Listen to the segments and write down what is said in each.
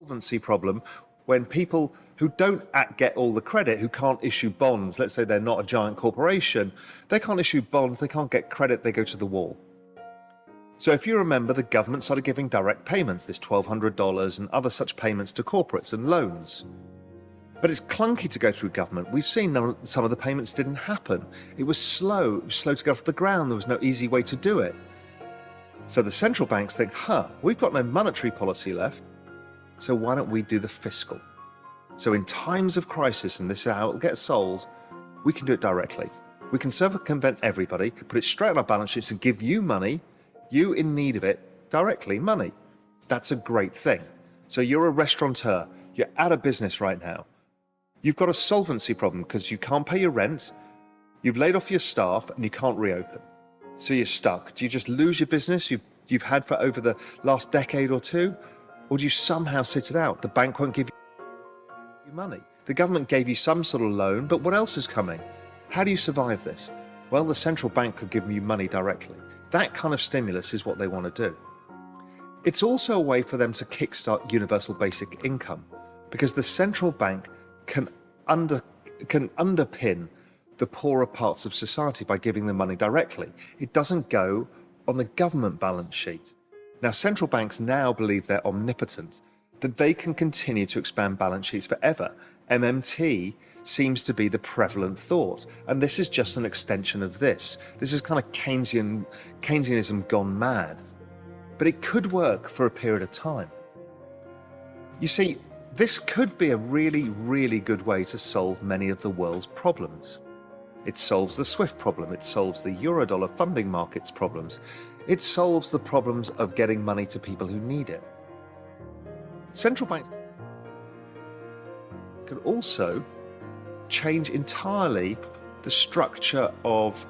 solvency problem when people who don't get all the credit, who can't issue bonds, let's say they're not a giant corporation, they can't issue bonds, they can't get credit, they go to the wall. So if you remember, the government started giving direct payments, this $1,200 and other such payments to corporates and loans. But it's clunky to go through government. We've seen some of the payments didn't happen. It was slow to get off the ground. There was no easy way to do it. So the central banks think, we've got no monetary policy left, so why don't we do the fiscal? So in times of crisis, and this is how it'll get solved, we can do it directly. We can circumvent everybody, put it straight on our balance sheets and give you money, you in need of it, directly money. That's a great thing. So you're a restaurateur, you're out of business right now. You've got a solvency problem because you can't pay your rent, you've laid off your staff and you can't reopen. So you're stuck. Do you just lose your business you've had for over the last decade or two? Or do you somehow sit it out? The bank won't give you money. The government gave you some sort of loan, but what else is coming? How do you survive this? Well, the central bank could give you money directly. That kind of stimulus is what they want to do. It's also a way for them to kickstart universal basic income, because the central bank can underpin the poorer parts of society by giving them money directly. It doesn't go on the government balance sheet. Now, central banks now believe they're omnipotent, that they can continue to expand balance sheets forever. MMT seems to be the prevalent thought, and this is just an extension of this. This is kind of Keynesianism gone mad. But it could work for a period of time. You see, this could be a really, really good way to solve many of the world's problems. It solves the SWIFT problem, it solves the Eurodollar funding markets problems, it solves the problems of getting money to people who need it. Central banks can also change entirely the structure of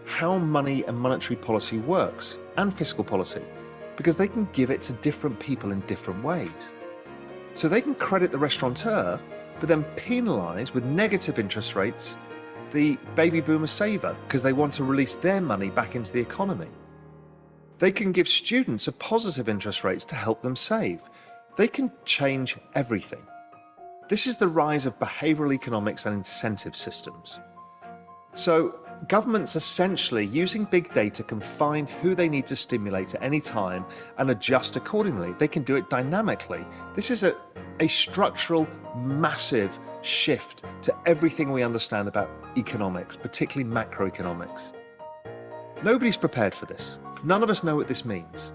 how money and monetary policy works, and fiscal policy, because they can give it to different people in different ways. So they can credit the restaurateur, but then penalise with negative interest rates the baby boomer saver, because they want to release their money back into the economy. They can give students a positive interest rates to help them save. They can change everything. This is the rise of behavioural economics and incentive systems. So governments essentially, using big data, can find who they need to stimulate at any time and adjust accordingly. They can do it dynamically. This is a structural, massive shift to everything we understand about economics, particularly macroeconomics. Nobody's prepared for this. None of us know what this means.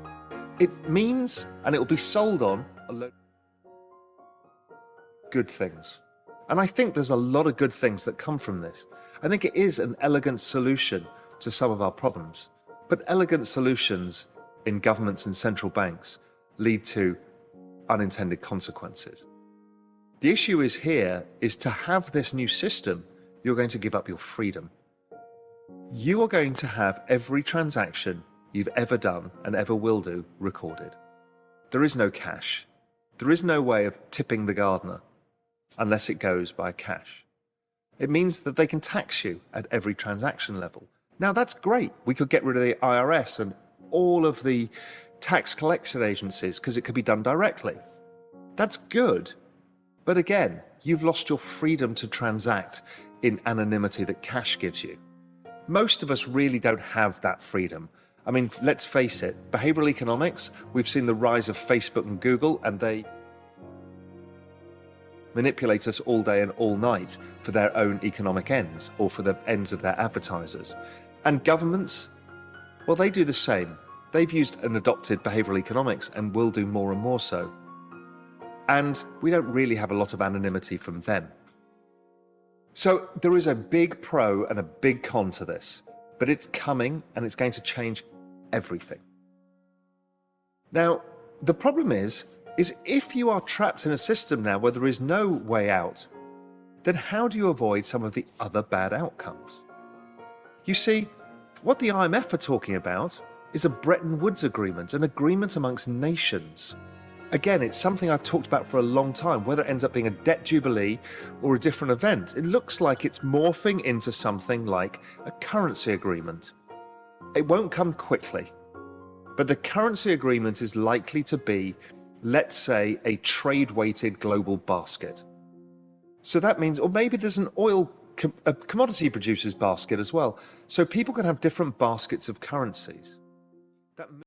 It means, and it will be sold on, a load of good things. And I think there's a lot of good things that come from this. I think it is an elegant solution to some of our problems. But elegant solutions in governments and central banks lead to unintended consequences. The issue is to have this new system, you're going to give up your freedom. You are going to have every transaction you've ever done and ever will do recorded. There is no cash. There is no way of tipping the gardener unless it goes by cash. It means that they can tax you at every transaction level. Now that's great. We could get rid of the IRS and all of the tax collection agencies because it could be done directly. That's good. But again, you've lost your freedom to transact in anonymity that cash gives you. Most of us really don't have that freedom. I mean, let's face it, behavioral economics, we've seen the rise of Facebook and Google, and they manipulate us all day and all night for their own economic ends or for the ends of their advertisers. And governments, well, they do the same. They've used and adopted behavioral economics and will do more and more so. And we don't really have a lot of anonymity from them. So there is a big pro and a big con to this, but it's coming and it's going to change everything. Now, the problem is if you are trapped in a system now where there is no way out, then how do you avoid some of the other bad outcomes? You see, what the IMF are talking about is a Bretton Woods agreement, an agreement amongst nations. Again, it's something I've talked about for a long time, whether it ends up being a debt jubilee or a different event. It looks like it's morphing into something like a currency agreement. It won't come quickly, but the currency agreement is likely to be let's say, a trade-weighted global basket. So that means, or maybe there's an a commodity producers basket as well. So people can have different baskets of currencies. That